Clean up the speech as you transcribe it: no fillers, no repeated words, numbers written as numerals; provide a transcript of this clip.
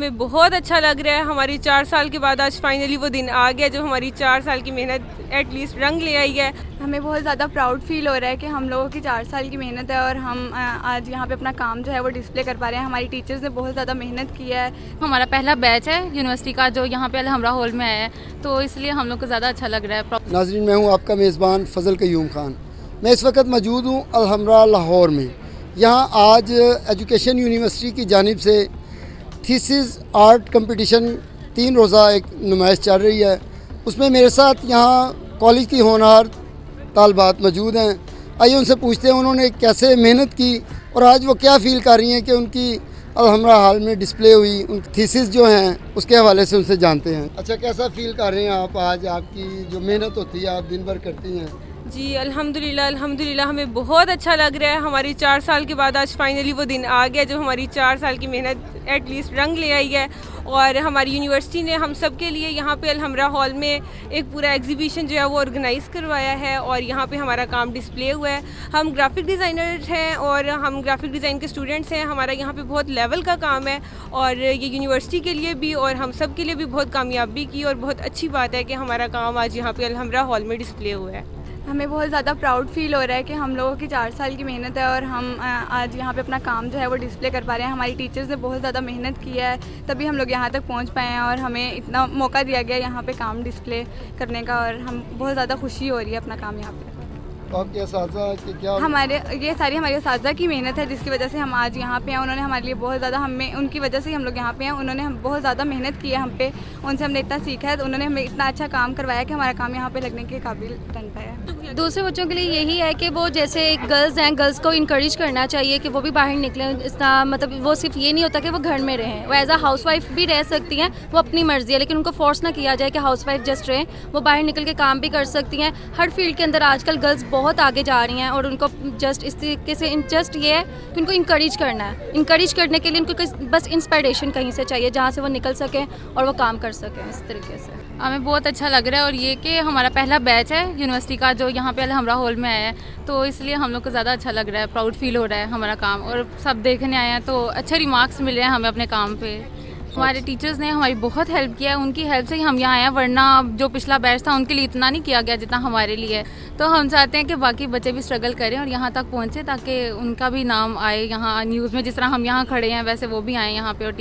हमें बहुत अच्छा लग रहा है। हमारी 4 साल के बाद आज फाइनली वो दिन आ गया जब हमारी 4 साल की मेहनत एटलीस्ट रंग ले आई है। हमें बहुत ज़्यादा प्राउड फील हो रहा है कि हम लोगों की 4 साल की मेहनत है और हम आज यहाँ पे अपना काम जो है वो डिस्प्ले कर पा रहे हैं। हमारी टीचर्स ने बहुत ज़्यादा मेहनत की है। हमारा पहला बैच है यूनिवर्सिटी का जो यहाँ पे अलहमरा हॉल में आया है, तो इसलिए हम लोग को ज़्यादा अच्छा लग रहा है। नाज़रीन, मैं हूँ आपका मेज़बान फ़ज़ल क़य्यूम खान। मैं इस वक्त मौजूद हूँ अलहमरा लाहौर में। यहाँ आज एजुकेशन यूनिवर्सिटी की जानिब से थीसिस आर्ट कंपटीशन 3 रोज़ा एक नुमाइश चल रही है। उसमें मेरे साथ यहाँ कॉलेज की होनहार तालबात मौजूद हैं। आइए उनसे पूछते हैं उन्होंने कैसे मेहनत की और आज वो क्या फ़ील कर रही हैं कि उनकी अलहमरा हॉल में डिस्प्ले हुई उन थीसिस जो हैं उसके हवाले से उनसे जानते हैं। अच्छा, कैसा फ़ील कर रहे हैं आप आज? आपकी जो मेहनत होती है आप दिन भर करती हैं। जी अल्हम्दुलिल्लाह हमें बहुत अच्छा लग रहा है। हमारी 4 साल के बाद आज फाइनली वो दिन आ गया जब हमारी 4 साल की मेहनत एटलीस्ट रंग ले आई है। और हमारी यूनिवर्सिटी ने हम सब के लिए यहाँ पे अलहमरा हॉल में एक पूरा एग्जीबिशन जो है वो ऑर्गेनाइज़ करवाया है और यहाँ पे हमारा काम डिस्प्ले हुआ है। हम ग्राफिक डिज़ाइनर हैं और हम ग्राफिक डिज़ाइन के स्टूडेंट्स हैं। हमारा यहाँ पे बहुत लेवल का काम है और ये यूनिवर्सिटी के लिए भी और हम सब के लिए भी बहुत कामयाबी की और बहुत अच्छी बात है कि हमारा काम आज यहाँ पे अलहमरा हॉल में डिस्प्ले हुआ है। हमें बहुत ज़्यादा प्राउड फील हो रहा है कि हम लोगों की 4 साल की मेहनत है और हम आज यहाँ पे अपना काम जो है वो डिस्प्ले कर पा रहे हैं। हमारी टीचर्स ने बहुत ज़्यादा मेहनत की है तभी हम लोग यहाँ तक पहुँच पाए हैं और हमें इतना मौका दिया गया यहाँ पे काम डिस्प्ले करने का और हम बहुत ज़्यादा खुशी हो रही है अपना काम यहाँ पे। आपके असातिज़ा की क्या? ये सारी हमारे असातिज़ा की मेहनत है जिसकी वजह से हम आज यहाँ पे हैं। उन्होंने हमारे लिए बहुत ज़्यादा हमें उनकी वजह से ही हम लोग यहाँ पे हैं। उन्होंने हम बहुत ज़्यादा मेहनत की है हम पे, उनसे हमने इतना सीखा है तो उन्होंने हमें इतना अच्छा काम करवाया कि हमारा काम यहाँ पे लगने के काबिल बन पाया। दूसरे बच्चों के लिए यही है कि वो जैसे गर्ल्स हैं, गर्ल्स को इनकरेज करना चाहिए कि वो भी बाहर निकलें। इसका मतलब वो सिर्फ ये नहीं होता कि वो घर में रहें, वो एज अ हाउस वाइफ भी रह सकती हैं, वो अपनी मर्जी है, लेकिन उनको फोर्स ना किया जाए कि हाउस वाइफ जस्ट रहें। वो बाहर निकल के काम भी कर सकती हैं। हर फील्ड के अंदर आजकल गर्ल्स बहुत आगे जा रही हैं और उनको जस्ट इस तरीके से जस्ट ये है कि उनको इनकरेज करना है। इनकरेज करने के लिए उनको बस इंस्पिरेशन कहीं से चाहिए जहाँ से वो निकल सकें और वो काम कर सकें इस तरीके से। हमें बहुत अच्छा लग रहा है और ये कि हमारा पहला बैच है यूनिवर्सिटी का जो यहाँ पे अलहमरा हॉल में आया है, तो इसलिए हम लोग को ज़्यादा अच्छा लग रहा है, प्राउड फील हो रहा है हमारा काम। और सब देखने आए हैं तो अच्छे रिमार्क्स मिल रहे हैं हमें अपने काम पे। हमारे टीचर्स ने हमारी बहुत हेल्प किया है, उनकी हेल्प से ही हम यहाँ आए हैं, वरना जो पिछला बैच था उनके लिए इतना नहीं किया गया जितना हमारे लिए। तो हम चाहते हैं कि बाकी बच्चे भी स्ट्रगल करें और यहाँ तक पहुँचे ताकि उनका भी नाम आए यहाँ न्यूज़ में। जिस तरह हम यहाँ खड़े हैं वैसे वो भी आए यहाँ पे और